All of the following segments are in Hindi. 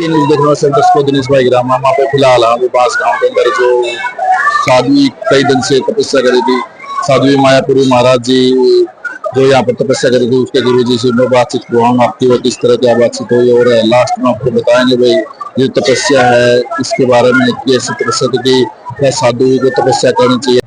न्यूज़ देखने वाले सेंटर्स को दिनेश भाई ग्राम वहाँ पे फिलहाल हम बास गांव के अंदर जो साध्वी कई दिन से तपस्या करी थी, साध्वी मायापुरी महाराज जी जो यहाँ पर तपस्या करी थी, उसके गुरु जी से मैं बातचीत करवाऊंगा आपकी और किस तरह क्या बातचीत हुई और लास्ट में आपको बताएंगे भाई ये तपस्या है इसके बारे में कैसे तपस्या की क्या साधु को तपस्या करनी चाहिए।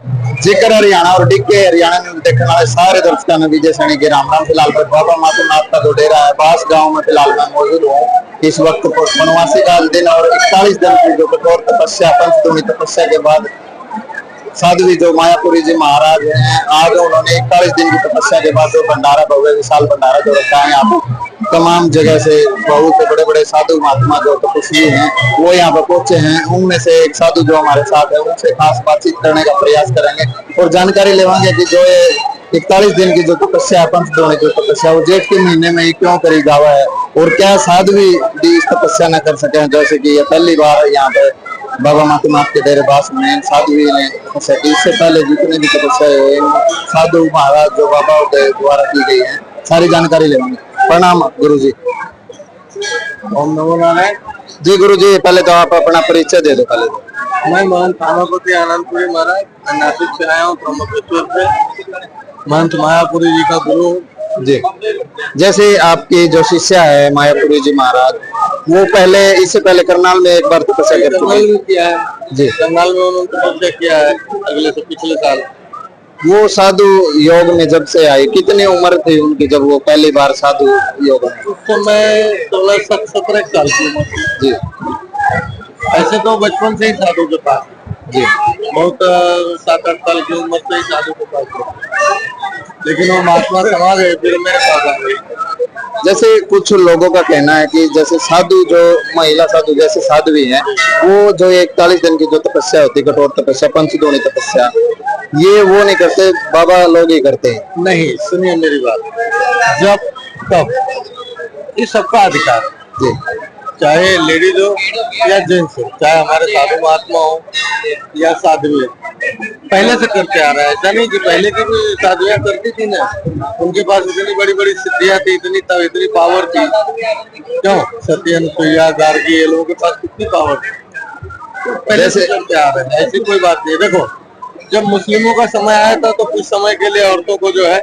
जेकर हरियाणा और डिग्गे हरियाणा में देखने वाले सारे दर्शकों ने विजय सैनी के राम राम। फिलहाल पर बाबा माधोनाथ का जो डेरा है बास गांव में फिलहाल मैं मौजूद हूँ। इस वक्त वनवासी का दिन और 41 दिन की जो कठोर तपस्या पंचदोनी तपस्या के बाद साध्वी जो मायापुरी जी महाराज हैं आज उन्होंने 41 दिन की तपस्या के बाद जो भंडारा भव्य विशाल भंडारा जो रखा है यहाँ पर तमाम जगह से बहुत से बड़े बड़े साधु महात्मा जो तपस्वी हैं वो यहाँ पर पहुंचे हैं। उनमें से एक साधु जो हमारे साथ है उनसे खास बातचीत करने का प्रयास करेंगे और जानकारी लेवांगे कि जो ये 41 दिन की जो तपस्या है पंचदोनी जो तपस्या वो जेठ के महीने में ही क्यों करी जावा है और क्या साध्वी भी इस तपस्या न कर सके, जैसे कि ये पहली बार यहाँ पे बाबा माधोनाथ के डेरे बास में साध्वी ने तपस्या की। इससे पहले जितने भी तपस्या हुए साधु महाराज जो बाबा के द्वारा की गई है सारी जानकारी लेंगे। प्रणाम गुरु जी। ओम नमो नारायण। जी गुरु जी पहले तो आप अपना परिचय दे दो। पहले तो मैं महंत थामापति आनंदपुरी महाराज नासिक से आया हूँ, ब्रह्मकेश्वर से महंत मायापुरी जी का गुरु हूँ जी। जैसे आपकी जो शिष्या है मायापुरी जी महाराज वो पहले इससे पहले करनाल में एक बार तपस्या कर चुके में किया है जी। करनाल में उन्होंने तपस्या किया है अगले से पिछले साल। वो साधु योग में जब से आई कितनी उम्र थी उनकी जब वो पहली बार साधु योग में? उस समय 16-17 साल की उम्र थी जी। ऐसे तो बचपन से ही साधु के पास जी बहुत 7-8 साल की उम्र से ही साधु के पास थे, लेकिन वो महात्मा समाज है फिर मेरे पास आ गए। जैसे कुछ लोगों का कहना है कि जैसे साधु जो महिला साधु जैसे साध्वी हैं वो जो 41 दिन की जो तपस्या होती है कठोर तपस्या पंचदोनी तपस्या ये वो नहीं करते, बाबा लोग ही करते हैं। नहीं सुनिए मेरी बात, जब तब ये सबका अधिकार है जी। चाहे लेडीज हो या जेंट्स हो, चाहे हमारे साधु महात्मा हो या साध्वी पहले से करते आ रहा है। ऐसा नहीं कि पहले की भी साधुएं करती थी ना, उनके पास इतनी बड़ी बड़ी सिद्धियां थी, इतनी पावर थी। क्यों सत्यन सुइया गार्गी ये लोगों के पास कितनी पावर थी, तो पहले से करते आ रहे हैं। ऐसी कोई बात नहीं। देखो जब मुस्लिमों का समय आया था तो कुछ समय के लिए औरतों को जो है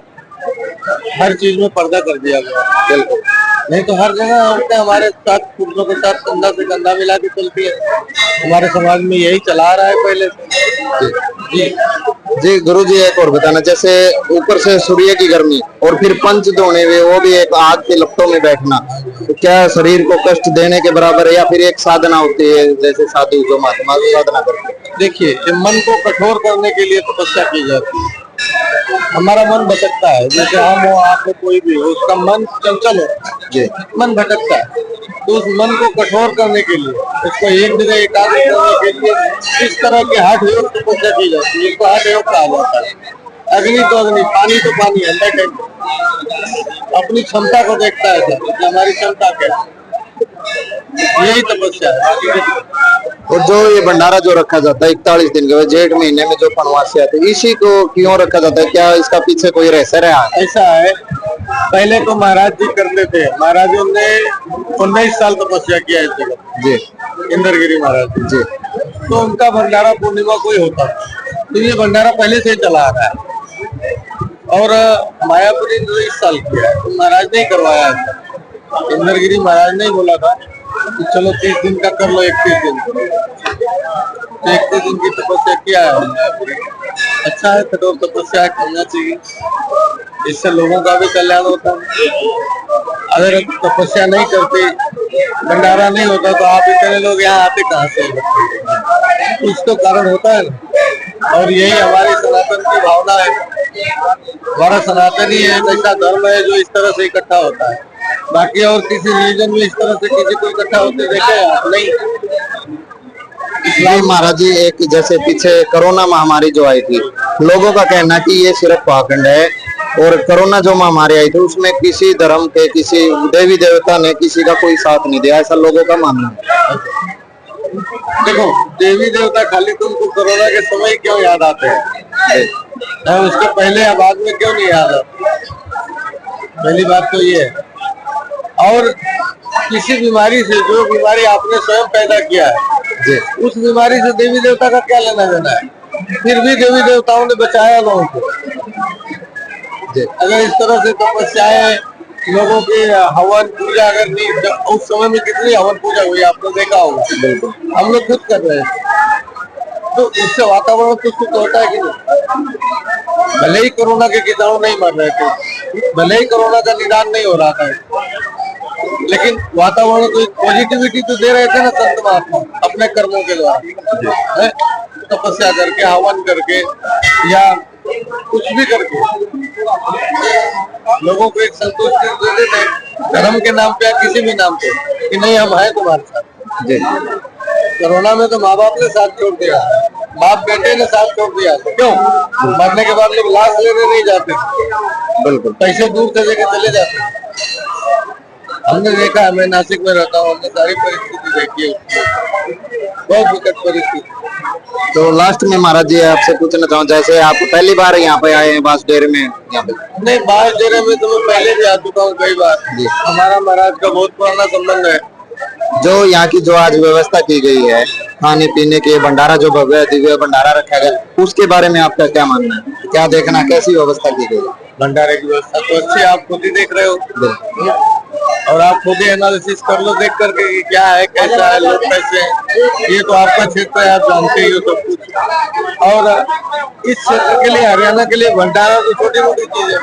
हर चीज में पर्दा कर दिया गया, बिल्कुल नहीं तो हर जगह औरतें हमारे साथ पुरुषों के साथ कंधा से कंधा मिला के चलती है। हमारे समाज में यही चला रहा है पहले से। जी जी गुरु जी एक और बताना, जैसे ऊपर से सूर्य की गर्मी और फिर पंचदोनी में वो भी एक आग के लपटों में बैठना, तो क्या शरीर को कष्ट देने के बराबर है या फिर एक साधना होती है जैसे साधु जो महात्मा साधना करते हैं? देखिए मन को कठोर करने के लिए तपस्या की जाती है। हमारा मन भटकता है, जैसे हम हो आप हो कोई भी हो उसका मन चंचल हो जी, मन भटकता है, तो उस मन को कठोर करने के लिए उसको एक जगह एकाग्र करने के लिए इस तरह के हठ योग तपस्या की जाती है। इसको हठ योग कहा जाता है। अग्नि तो अग्नि, पानी तो पानी है, अपनी क्षमता को देखता है कि हमारी क्षमता क्या है, यही तपस्या है। और जो ये भंडारा जो रखा जाता है 41 दिन के जेठ महीने में जो वनवासी आते हैं इसी को क्यों रखा जाता है, क्या इसका पीछे कोई रहस्य रहा? ऐसा है पहले तो महाराज जी करते थे, महाराजों ने 19 साल तपस्या किया इस जगह जी, इंद्रगिरी महाराज जी, तो उनका भंडारा पूर्णिमा को ही होता था, तो ये भंडारा पहले से ही चला आ रहा है। और मायापुरी ने 20 साल किया है तो महाराज ने करवाया है। इंद्रगिरी महाराज ने बोला था कि चलो 30 दिन का कर लो, 31 दिन तो 31 दिन की तपस्या किया है। अच्छा है, कठोर तपस्या करना चाहिए, इससे लोगों का भी कल्याण होता है। अगर तपस्या नहीं करते भंडारा नहीं होता तो आप इतने लोग यहाँ आते कहाँ से? कुछ तो कारण होता है ना, और यही हमारी सनातन की भावना है। हमारा सनातन ही है ऐसा धर्म है जो इस तरह से इकट्ठा होता है। बाकी और किसी रिलीजन में इस तरह से किसी को इकट्ठा होते देखे आप नहीं। इस्लाम महाराज जी एक जैसे पीछे कोरोना महामारी जो आई थी, लोगों का कहना कि ये सिर्फ पाखंड है और कोरोना जो महामारी आई थी उसमें किसी धर्म के किसी देवी देवता ने किसी का कोई साथ नहीं दिया, ऐसा लोगों का मानना है। देखो देवी देवता खाली तुमको कोरोना के समय क्यों याद आते हैं, उसके पहले या बाद में क्यों नहीं याद आते? पहली बात तो ये है। और किसी बीमारी से, जो बीमारी आपने स्वयं पैदा किया है, जी उस बीमारी से देवी देवता का क्या लेना देना है? फिर भी देवी देवताओं ने बचाया लोगों को। जी अगर इस तरह से तपस्याएं, लोगों की हवन पूजा, अगर नहीं, उस समय में कितनी हवन पूजा हुई आपने देखा होगा, बिल्कुल हम लोग खुद कर रहे हैं, तो उससे वातावरण तो शुद्ध होता है कि नहीं? भले ही कोरोना के कीटाणु नहीं मर रहे थे, भले ही कोरोना का निदान नहीं हो रहा था, लेकिन वातावरण को एक पॉजिटिविटी तो दे रहे थे ना संत महात्मा अपने कर्मों के द्वारा, तपस्या करके, हवन करके, या कुछ भी करके लोगों को एक संतुष्टि देते थे, धर्म के नाम पे या किसी भी नाम पे, कि नहीं हम हैं तुम्हारे साथ। जी कोरोना में तो माँ बाप ने साथ छोड़ दिया, बाप बेटे ने साथ छोड़ दिया, क्यों? मरने के बाद लोग लाश लेने नहीं जाते, बिल्कुल पैसे दूर से लेके चले जाते। हमने देखा है, मैं नासिक में रहता हूँ, हमने सारी परिस्थिति देखी है, बहुत विकट परिस्थिति। तो लास्ट में महाराज जी आपसे पूछना चाहूँ, जैसे आप पहली बार यहाँ पे आए हैं बांस डेरे में, यहाँ पे नहीं, बांस डेरे में तो मैं पहले भी आ चुका हूँ कई बार, हमारा महाराज का बहुत पुराना संबंध है। जो यहाँ की जो आज व्यवस्था की गई है, खाने पीने के भंडारा, जो भव्य दिव्य भंडारा रखा गया, उसके बारे में आपका क्या मानना है? क्या देखना, कैसी व्यवस्था की गई है? भंडारे की व्यवस्था तो अच्छी, आप खुद ही देख रहे हो, और आप खुद ही एनालिसिस कर लो देख करके कि क्या है, कैसा है, लोग कैसे हैं। ये तो आपका क्षेत्र है, आप जानते ही हो सब कुछ। और इस क्षेत्र के लिए, हरियाणा के लिए भंडारा तो छोटी मोटी चीज है,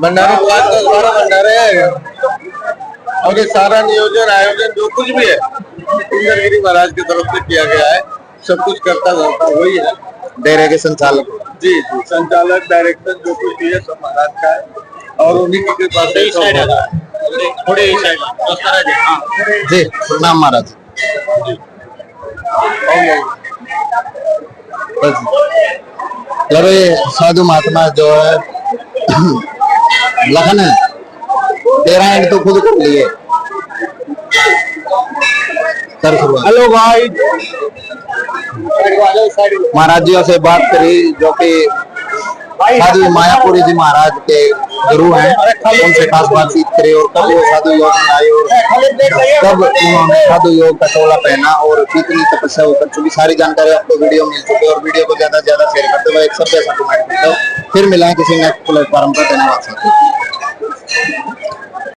भंडारे तो आज 10-12 भंडारे हैं, और ये सारा नियोजन आयोजन जो कुछ भी है सुंदरगिरी महाराज की तरफ से किया गया है, सब कुछ करता जाता वही है। डेरे के संचालक जी जी, संचालक, डायरेक्टर, जो कुछ भी है सब महाराज का है, और उन्हीं की कृपा से सब हो रहा है। थोड़े ही साइड जी, प्रणाम महाराज। चलो, ये साधु महात्मा जो है लखन है, तेरा एंड तो खुद कर लिए। हेलो भाई, महाराज जी से बात करी, जो कि साधु मायापुरी जी महाराज के गुरु हैं, उनसे खास बातचीत करी, और कब वो साधु योग में आए और कब उन्होंने साधु योग का चोला पहना और कितनी तपस्या वो कर चुकी, सारी जानकारी आपको वीडियो मिल चुकी है। और वीडियो को ज्यादा से ज्यादा शेयर करते हुए एक सब जैसा कमेंट करते हो। फिर मिला किसी नेक्स्ट प्लेटफॉर्म पर। धन्यवाद।